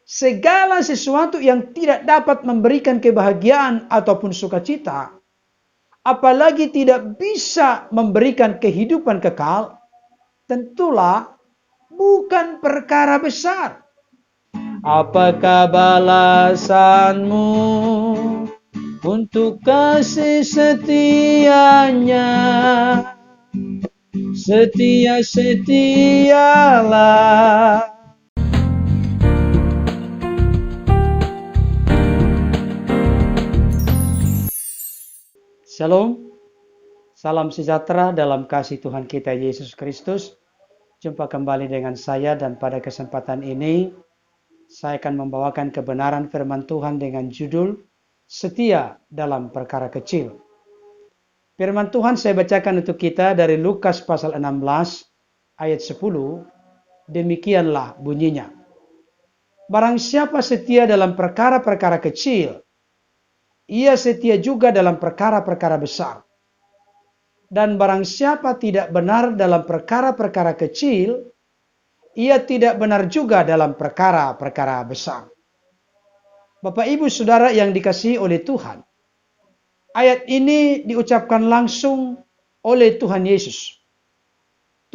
segala sesuatu yang tidak dapat memberikan kebahagiaan ataupun sukacita, apalagi tidak bisa memberikan kehidupan kekal, tentulah bukan perkara besar. Apakah balasanmu untuk kasih setianya? Setia-setialah. Shalom, salam sejahtera dalam kasih Tuhan kita Yesus Kristus. Jumpa kembali dengan saya, dan pada kesempatan ini saya akan membawakan kebenaran firman Tuhan dengan judul Setia dalam Perkara Kecil. Firman Tuhan saya bacakan untuk kita dari Lukas pasal 16 ayat 10. Demikianlah bunyinya. Barang siapa setia dalam perkara-perkara kecil, ia setia juga dalam perkara-perkara besar. Dan barang siapa tidak benar dalam perkara-perkara kecil, ia tidak benar juga dalam perkara-perkara besar. Bapak, Ibu, Saudara yang dikasihi oleh Tuhan, ayat ini diucapkan langsung oleh Tuhan Yesus.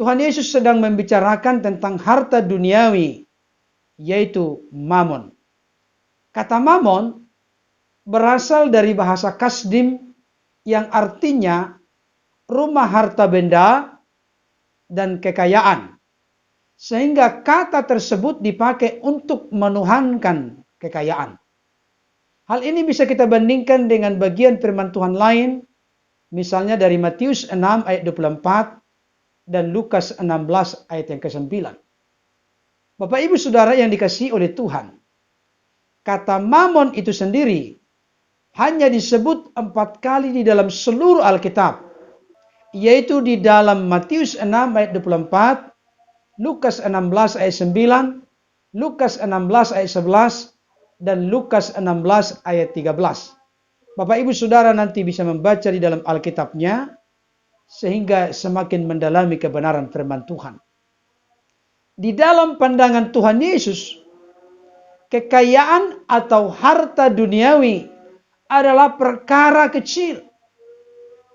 Tuhan Yesus sedang membicarakan tentang harta duniawi, yaitu mamon. Kata mamon berasal dari bahasa Kasdim yang artinya rumah harta benda dan kekayaan. Sehingga kata tersebut dipakai untuk menuhankan kekayaan. Hal ini bisa kita bandingkan dengan bagian firman Tuhan lain, misalnya dari Matius 6 ayat 24 dan Lukas 16 ayat yang ke-9. Bapak, Ibu, Saudara yang dikasihi oleh Tuhan, kata mamon itu sendiri hanya disebut 4 kali di dalam seluruh Alkitab, yaitu di dalam Matius 6 ayat 24, Lukas 16 ayat 9, Lukas 16 ayat 11, dan Lukas 16 ayat 13. Bapak, Ibu, Saudara nanti bisa membaca di dalam Alkitabnya, sehingga semakin mendalami kebenaran firman Tuhan. Di dalam pandangan Tuhan Yesus, kekayaan atau harta duniawi adalah perkara kecil,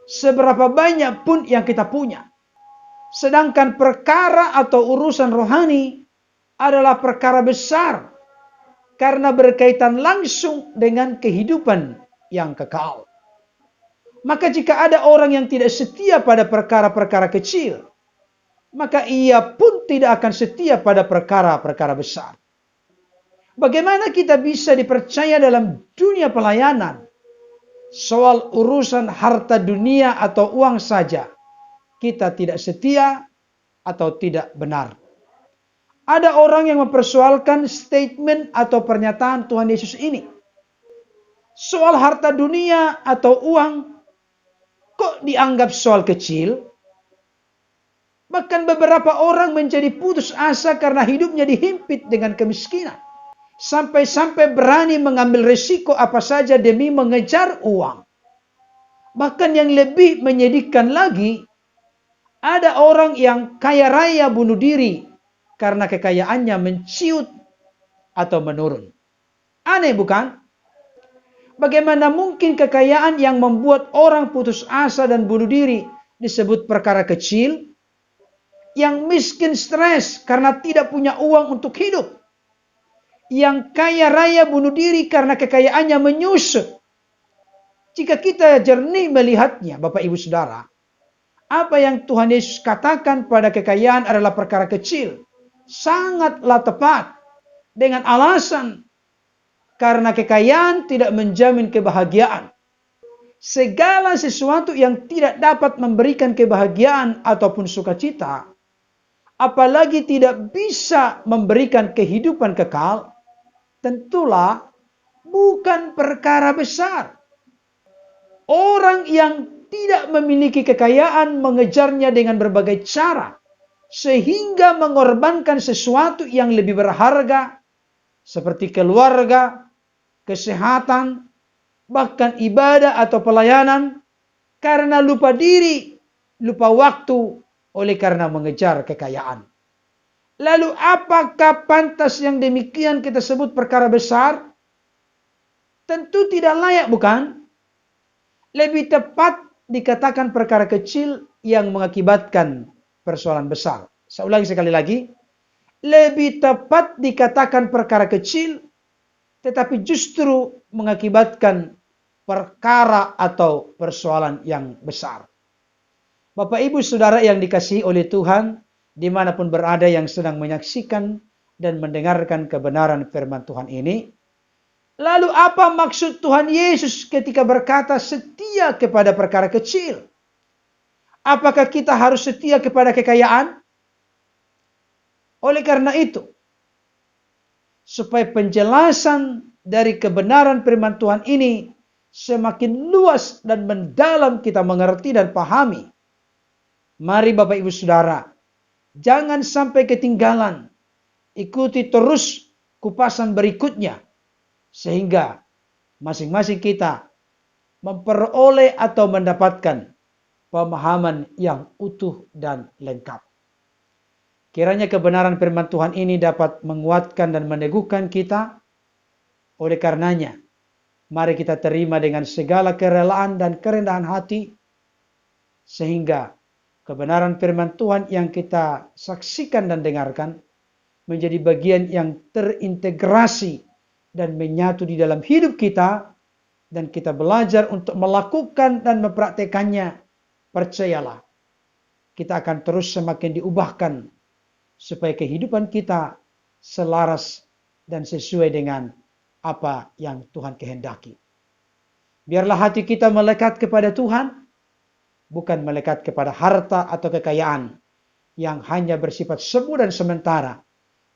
seberapa banyak pun yang kita punya. Sedangkan perkara atau urusan rohani adalah perkara besar, karena berkaitan langsung dengan kehidupan yang kekal. Maka jika ada orang yang tidak setia pada perkara-perkara kecil, maka ia pun tidak akan setia pada perkara-perkara besar. Bagaimana kita bisa dipercaya dalam dunia pelayanan soal urusan harta dunia atau uang saja kita tidak setia atau tidak benar? Ada orang yang mempersoalkan statement atau pernyataan Tuhan Yesus ini. Soal harta dunia atau uang kok dianggap soal kecil? Bahkan beberapa orang menjadi putus asa karena hidupnya dihimpit dengan kemiskinan. Sampai-sampai berani mengambil risiko apa saja demi mengejar uang. Bahkan yang lebih menyedihkan lagi, ada orang yang kaya raya bunuh diri karena kekayaannya menciut atau menurun. Aneh bukan? Bagaimana mungkin kekayaan yang membuat orang putus asa dan bunuh diri disebut perkara kecil? Yang miskin stres karena tidak punya uang untuk hidup. Yang kaya raya bunuh diri karena kekayaannya menyusut. Jika kita jernih melihatnya, Bapak, Ibu, Saudara, apa yang Tuhan Yesus katakan pada kekayaan adalah perkara kecil, sangatlah tepat, dengan alasan karena kekayaan tidak menjamin kebahagiaan. Segala sesuatu yang tidak dapat memberikan kebahagiaan ataupun sukacita, apalagi tidak bisa memberikan kehidupan kekal, tentulah bukan perkara besar. Orang yang tidak memiliki kekayaan mengejarnya dengan berbagai cara, sehingga mengorbankan sesuatu yang lebih berharga, seperti keluarga, kesehatan, bahkan ibadah atau pelayanan, karena lupa diri, lupa waktu, oleh karena mengejar kekayaan. Lalu apakah pantas yang demikian kita sebut perkara besar? Tentu tidak layak, bukan? Lebih tepat dikatakan perkara kecil yang mengakibatkan persoalan besar. Saya ulangi sekali lagi. Lebih tepat dikatakan perkara kecil, tetapi justru mengakibatkan perkara atau persoalan yang besar. Bapak Ibu Saudara yang dikasihi oleh Tuhan, dimanapun berada yang sedang menyaksikan dan mendengarkan kebenaran firman Tuhan ini, lalu apa maksud Tuhan Yesus ketika berkata setia kepada perkara kecil? Apakah kita harus setia kepada kekayaan? Oleh karena itu, supaya penjelasan dari kebenaran firman Tuhan ini semakin luas dan mendalam kita mengerti dan pahami, mari Bapak Ibu Saudara, jangan sampai ketinggalan. Ikuti terus kupasan berikutnya, sehingga masing-masing kita memperoleh atau mendapatkan pemahaman yang utuh dan lengkap. Kiranya kebenaran firman Tuhan ini dapat menguatkan dan meneguhkan kita. Oleh karenanya, mari kita terima dengan segala kerelaan dan kerendahan hati, sehingga kebenaran firman Tuhan yang kita saksikan dan dengarkan menjadi bagian yang terintegrasi dan menyatu di dalam hidup kita, dan kita belajar untuk melakukan dan mempraktekannya. Percayalah, kita akan terus semakin diubahkan supaya kehidupan kita selaras dan sesuai dengan apa yang Tuhan kehendaki. Biarlah hati kita melekat kepada Tuhan, bukan melekat kepada harta atau kekayaan yang hanya bersifat semu dan sementara.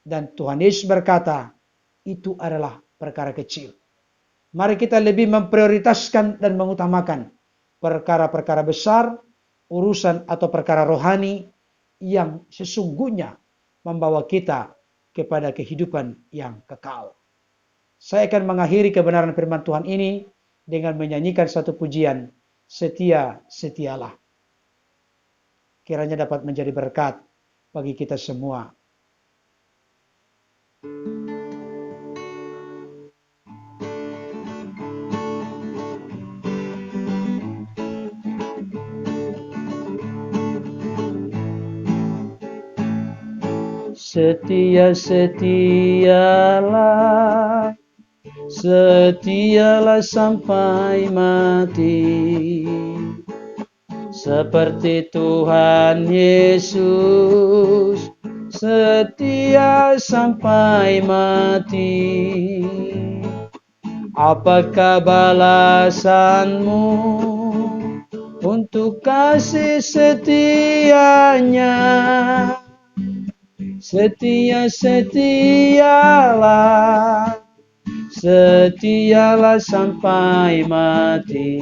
Dan Tuhan Yesus berkata, itu adalah perkara kecil. Mari kita lebih memprioritaskan dan mengutamakan perkara-perkara besar, urusan atau perkara rohani yang sesungguhnya membawa kita kepada kehidupan yang kekal. Saya akan mengakhiri kebenaran firman Tuhan ini dengan menyanyikan satu pujian, Setia, Setialah. Kiranya dapat menjadi berkat bagi kita semua. Setia, setialah, setialah sampai mati, seperti Tuhan Yesus, setia sampai mati. Apakah balasanmu untuk kasih setianya? Setia, setialah, setialah sampai mati.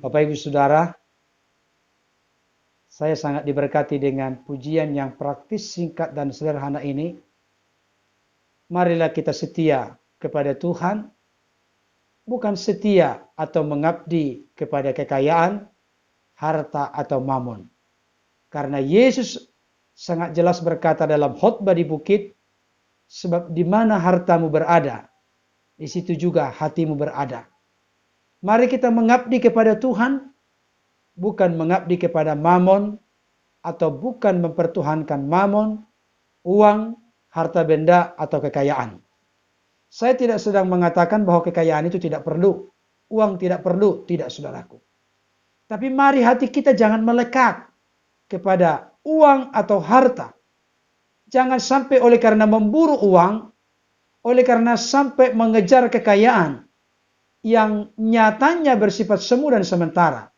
Bapak Ibu Saudara, saya sangat diberkati dengan pujian yang praktis, singkat, dan sederhana ini. Marilah kita setia kepada Tuhan, bukan setia atau mengabdi kepada kekayaan, harta atau mamon. Karena Yesus sangat jelas berkata dalam khotbah di bukit, sebab di mana hartamu berada, di situ juga hatimu berada. Mari kita mengabdi kepada Tuhan, bukan mengabdi kepada mamon, atau bukan mempertuhankan mamon, uang, harta benda, atau kekayaan. Saya tidak sedang mengatakan bahwa kekayaan itu tidak perlu, uang tidak perlu, tidak saudaraku. Tapi mari hati kita jangan melekat kepada uang atau harta. Jangan sampai oleh karena memburu uang, oleh karena sampai mengejar kekayaan yang nyatanya bersifat semu dan sementara,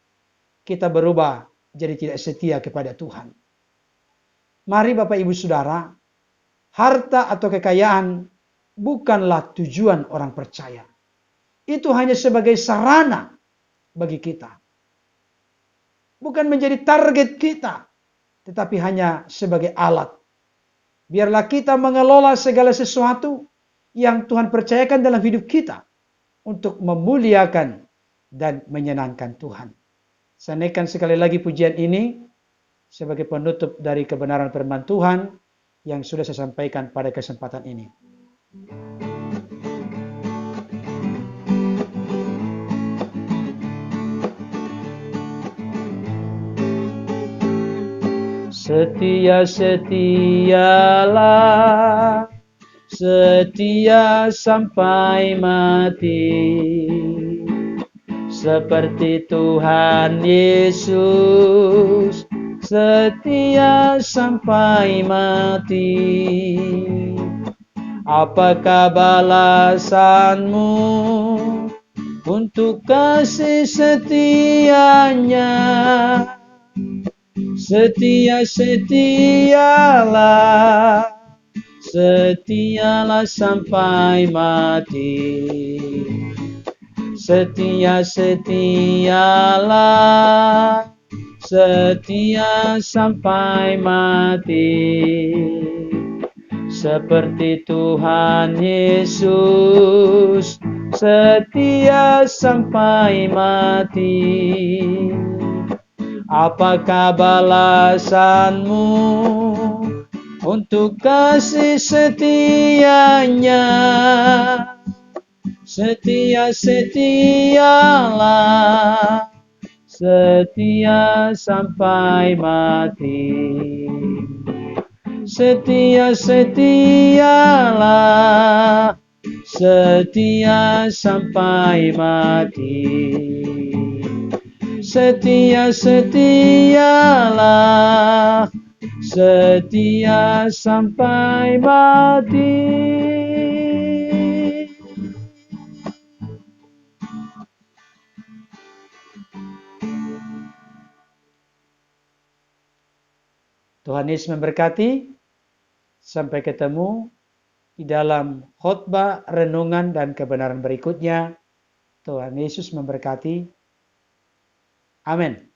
kita berubah jadi tidak setia kepada Tuhan. Mari Bapak Ibu Saudara, harta atau kekayaan bukanlah tujuan orang percaya. Itu hanya sebagai sarana bagi kita. Bukan menjadi target kita, tetapi hanya sebagai alat. Biarlah kita mengelola segala sesuatu yang Tuhan percayakan dalam hidup kita untuk memuliakan dan menyenangkan Tuhan. Saya naikkan sekali lagi pujian ini sebagai penutup dari kebenaran firman Tuhan yang sudah saya sampaikan pada kesempatan ini. Setia-setialah, setia sampai mati, seperti Tuhan Yesus, setia sampai mati. Apakah balasanmu untuk kasih setianya? Setia-setialah, setialah sampai mati. Setia-setialah, setia sampai mati. Seperti Tuhan Yesus, setia sampai mati. Apakah balasanmu untuk kasih setianya? Setia-setialah, setia sampai mati. Setia-setialah, setia sampai mati. Setia-setialah, setia sampai mati. Tuhan Yesus memberkati. Sampai ketemu di dalam khotbah, renungan, dan kebenaran berikutnya. Tuhan Yesus memberkati. Amin.